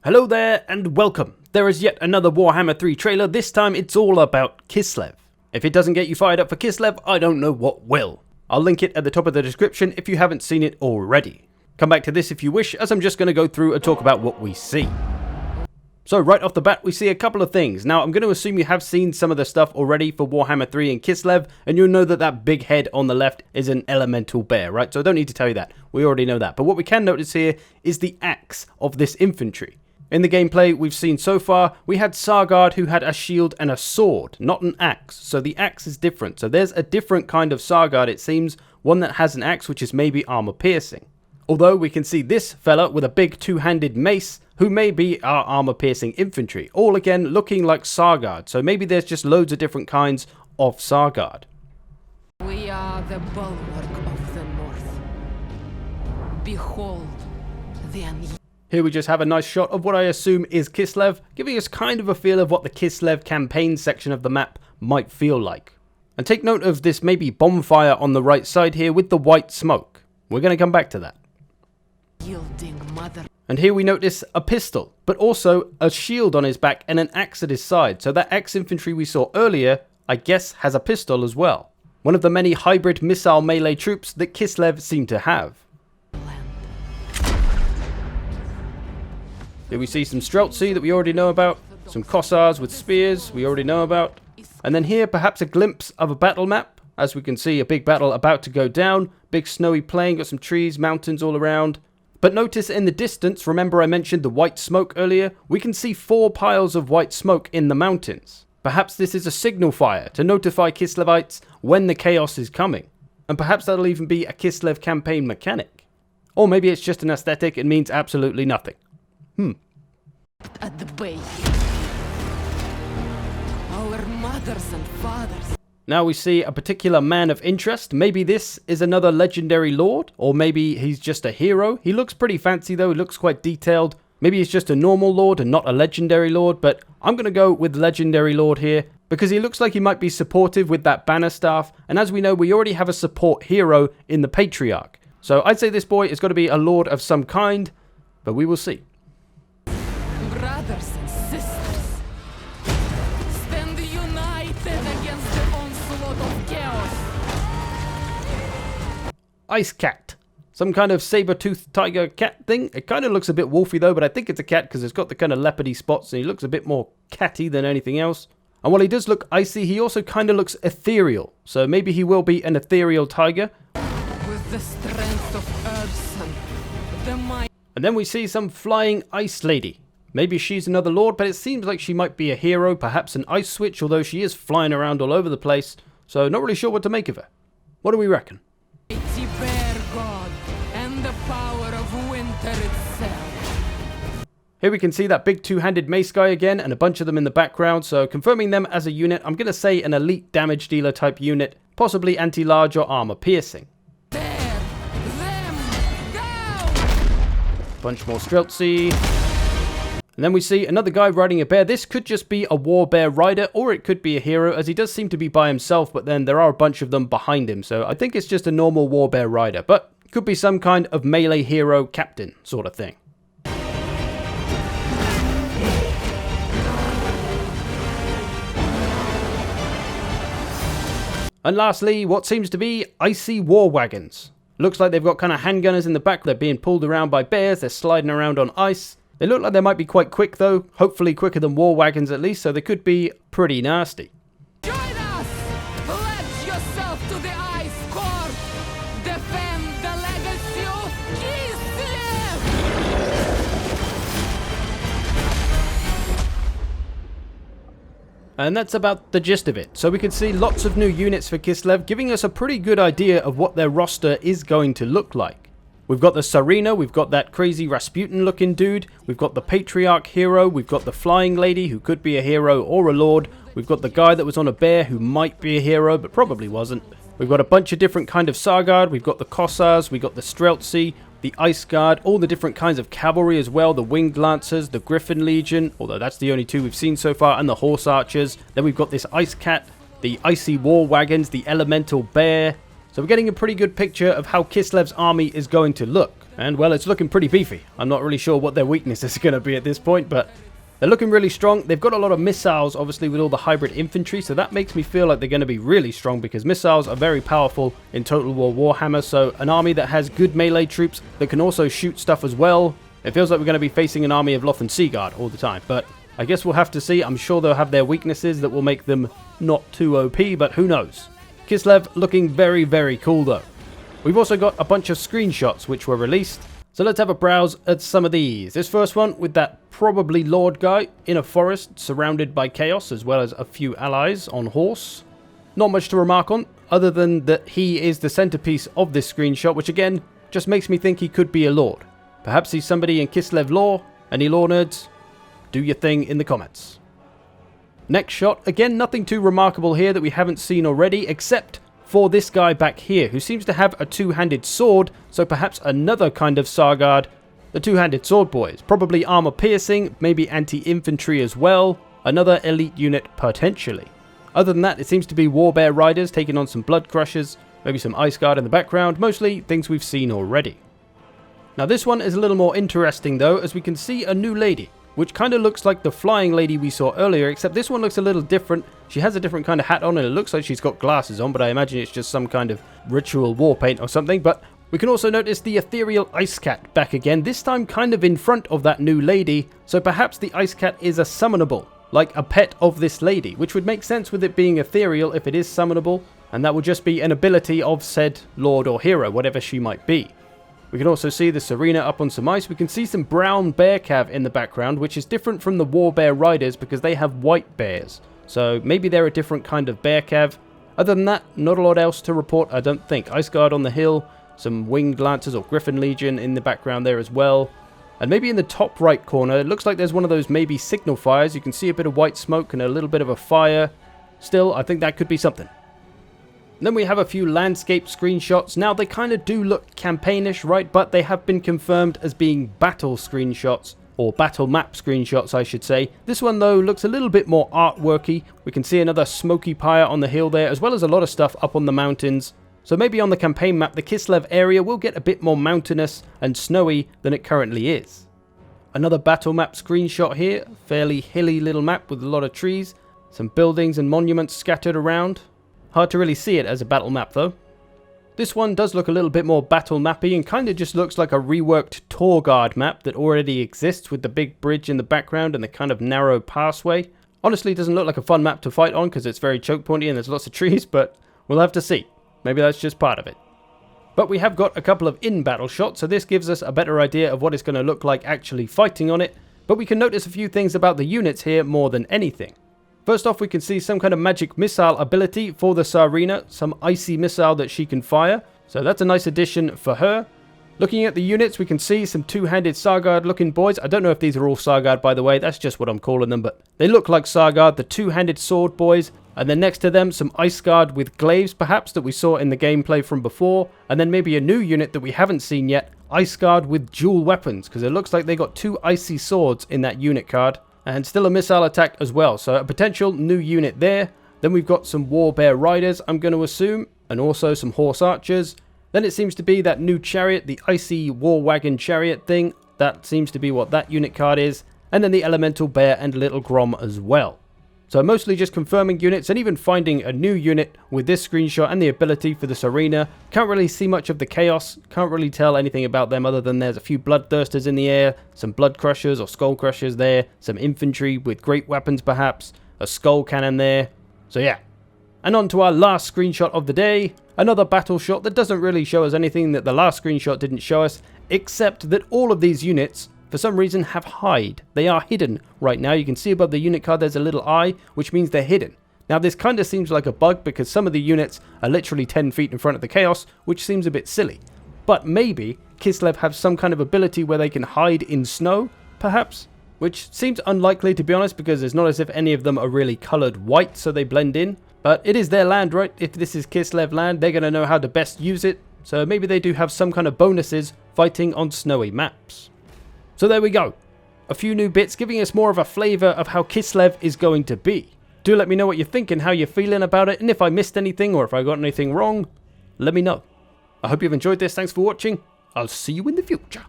Hello there and welcome. There is yet another Warhammer 3 trailer. This time it's all about Kislev. If it doesn't get you fired up for Kislev, I don't know what will. I'll link it at the top of the description if you haven't seen it already. Come back to this if you wish, as I'm just going to go through and talk about what we see. So right off the bat we see a couple of things. Now I'm going to assume you have seen some of the stuff already for Warhammer 3 and Kislev, and you'll know that that big head on the left is an elemental bear, right? So I don't need to tell you that. We already know that. But what we can notice here is the axe of this infantry. In the gameplay we've seen so far, we had Sargard who had a shield and a sword, not an axe. So the axe is different. So there's a different kind of Sargard, it seems, one that has an axe which is maybe armor piercing. Although we can see this fella with a big two-handed mace who may be our armor piercing infantry, all again looking like Sargard. So maybe there's just loads of different kinds of Sargard. We are the bulwark of the north. Behold the Here we just have a nice shot of what I assume is Kislev, giving us kind of a feel of what the Kislev campaign section of the map might feel like. And take note of this maybe bonfire on the right side here with the white smoke. We're going to come back to that. yielding mother. And here we notice a pistol, but also a shield on his back and an axe at his side. So that ex-infantry we saw earlier, I guess, has a pistol as well. One of the many hybrid missile melee troops that Kislev seem to have. Here we see some Streltsy that we already know about, some Kossars with spears we already know about, and then here perhaps a glimpse of a battle map. As we can see, a big battle about to go down, big snowy plain, got some trees, mountains all around. But notice in the distance, remember I mentioned the white smoke earlier, we can see 4 piles of white smoke in the mountains. Perhaps this is a signal fire to notify Kislevites when the chaos is coming. And perhaps that'll even be a Kislev campaign mechanic. Or maybe it's just an aesthetic and means absolutely nothing. At the base. Our mothers and fathers. Now we see a particular man of interest. Maybe this is another legendary lord, or maybe he's just a hero. He looks pretty fancy though, he looks quite detailed. Maybe he's just a normal lord and not a legendary lord, but I'm going to go with legendary lord here because he looks like he might be supportive with that banner staff. And as we know, we already have a support hero in the Patriarch. So I'd say this boy is going to be a lord of some kind, but we will see. Brothers and sisters, stand united against the onslaught of chaos. Ice cat. Some kind of saber-toothed tiger cat thing. It kind of looks a bit wolfy though, but I think it's a cat because it's got the kind of leopardy spots and he looks a bit more catty than anything else. And while he does look icy, he also kind of looks ethereal. So maybe he will be an ethereal tiger. With the strength of Earth, the might. And then we see some flying ice lady. Maybe she's another lord, but it seems like she might be a hero, perhaps an ice switch, although she is flying around all over the place. So not really sure what to make of her. What do we reckon? Mighty bear god and the power of winter itself. Here we can see that big two-handed mace guy again and a bunch of them in the background. So confirming them as a unit, I'm going to say an elite damage dealer type unit, possibly anti-large or armor piercing. There, them, go! Bunch more Streltsy. And then we see another guy riding a bear. This could just be a war bear rider, or it could be a hero, as he does seem to be by himself, but then there are a bunch of them behind him. So I think it's just a normal war bear rider, but could be some kind of melee hero captain sort of thing. And lastly, what seems to be icy war wagons. Looks like they've got kind of handgunners in the back. They're being pulled around by bears. They're sliding around on ice. They look like they might be quite quick though, hopefully quicker than war wagons at least, so they could be pretty nasty. Join us! Pledge yourself to the ice court! Defend the legacy of Kislev! And that's about the gist of it. So we can see lots of new units for Kislev, giving us a pretty good idea of what their roster is going to look like. We've got the Tsarina, we've got that crazy Rasputin looking dude, we've got the Patriarch hero, we've got the flying lady who could be a hero or a lord, we've got the guy that was on a bear who might be a hero but probably wasn't. We've got a bunch of different kind of Sargard, we've got the Kossars, we've got the Streltsy, the Ice Guard, all the different kinds of cavalry as well, the Winged Lancers, the Griffin Legion, although that's the only 2 we've seen so far, and the Horse Archers. Then we've got this Ice Cat, the Icy War Wagons, the Elemental Bear. So we're getting a pretty good picture of how Kislev's army is going to look. And well, it's looking pretty beefy. I'm not really sure what their weakness is going to be at this point, but they're looking really strong. They've got a lot of missiles, obviously, with all the hybrid infantry, so that makes me feel like they're going to be really strong because missiles are very powerful in Total War Warhammer, so an army that has good melee troops that can also shoot stuff as well. It feels like we're going to be facing an army of Loth Seaguard all the time, but I guess we'll have to see. I'm sure they'll have their weaknesses that will make them not too OP, but who knows. Kislev looking very, very cool though. We've also got a bunch of screenshots which were released, so let's have a browse at some of these. This first one with that probably Lord guy in a forest surrounded by chaos as well as a few allies on horse. Not much to remark on other than that he is the centerpiece of this screenshot, which again just makes me think he could be a Lord. Perhaps he's somebody in Kislev lore. Any lore nerds? Do your thing in the comments. Next shot, again nothing too remarkable here that we haven't seen already, except for this guy back here, who seems to have a two-handed sword, so perhaps another kind of Sargard. The two-handed sword boys, probably armor piercing, maybe anti-infantry as well, another elite unit potentially. Other than that, it seems to be Warbear Riders taking on some Blood Crushers, maybe some Ice Guard in the background, mostly things we've seen already. Now this one is a little more interesting though, as we can see a new lady, which kind of looks like the flying lady we saw earlier, except this one looks a little different. She has a different kind of hat on and it looks like she's got glasses on, but I imagine it's just some kind of ritual war paint or something. But we can also notice the ethereal Ice Cat back again, this time kind of in front of that new lady, so perhaps the Ice Cat is a summonable, like a pet of this lady, which would make sense with it being ethereal if it is summonable, and that would just be an ability of said lord or hero, whatever she might be. We can also see the Serena up on some ice. We can see some brown bear cav in the background, which is different from the Warbear Riders because they have white bears. So maybe they're a different kind of bear cav. Other than that, not a lot else to report, I don't think. Ice Guard on the hill, some Winged Lancers or Griffin Legion in the background there as well. And maybe in the top right corner, it looks like there's one of those maybe signal fires. You can see a bit of white smoke and a little bit of a fire. Still, I think that could be something. Then we have a few landscape screenshots. Now they kind of do look campaignish, right? But they have been confirmed as being battle screenshots, or battle map screenshots I should say. This one though looks a little bit more artworky. We can see another smoky pyre on the hill there, as well as a lot of stuff up on the mountains. So maybe on the campaign map the Kislev area will get a bit more mountainous and snowy than it currently is. Another battle map screenshot here, fairly hilly little map with a lot of trees, some buildings and monuments scattered around. Hard to really see it as a battle map though. This one does look a little bit more battle mappy and kind of just looks like a reworked Torgard map that already exists with the big bridge in the background and the kind of narrow passway. Honestly, it doesn't look like a fun map to fight on because it's very choke pointy and there's lots of trees, but we'll have to see. Maybe that's just part of it. But we have got a couple of in-battle shots, so this gives us a better idea of what it's going to look like actually fighting on it. But we can notice a few things about the units here more than anything. First off, we can see some kind of magic missile ability for the Serena, some icy missile that she can fire. So that's a nice addition for her. Looking at the units, we can see some two-handed Sargard looking boys. I don't know if these are all Sargard, by the way. That's just what I'm calling them, but they look like Sargard, the two-handed sword boys. And then next to them, some Ice Guard with glaives, perhaps, that we saw in the gameplay from before. And then maybe a new unit that we haven't seen yet, Ice Guard with dual weapons, because it looks like they got two icy swords in that unit card. And still a missile attack as well, so a potential new unit there. Then we've got some Warbear Riders, I'm going to assume, and also some Horse Archers. Then it seems to be that new chariot, the Icy War Wagon Chariot thing. That seems to be what that unit card is. And then the Elemental Bear and Little Grom as well. So mostly just confirming units and even finding a new unit with this screenshot and the ability for the Serena. Can't really see much of the Chaos, can't really tell anything about them other than there's a few Bloodthirsters in the air, some Blood Crushers or Skull Crushers there, some infantry with great weapons perhaps, a Skull Cannon there. So yeah. And on to our last screenshot of the day, another battle shot that doesn't really show us anything that the last screenshot didn't show us, except that all of these units for some reason have hide. They are hidden right now. You can see above the unit card there's a little eye, which means they're hidden. Now this kind of seems like a bug because some of the units are literally 10 feet in front of the Chaos, which seems a bit silly. But maybe Kislev have some kind of ability where they can hide in snow, perhaps? Which seems unlikely to be honest because it's not as if any of them are really coloured white so they blend in. But it is their land, right? If this is Kislev land, they're going to know how to best use it. So maybe they do have some kind of bonuses fighting on snowy maps. So there we go. A few new bits giving us more of a flavour of how Kislev is going to be. Do let me know what you think and how you're feeling about it, and if I missed anything or if I got anything wrong, let me know. I hope you've enjoyed this. Thanks for watching. I'll see you in the future.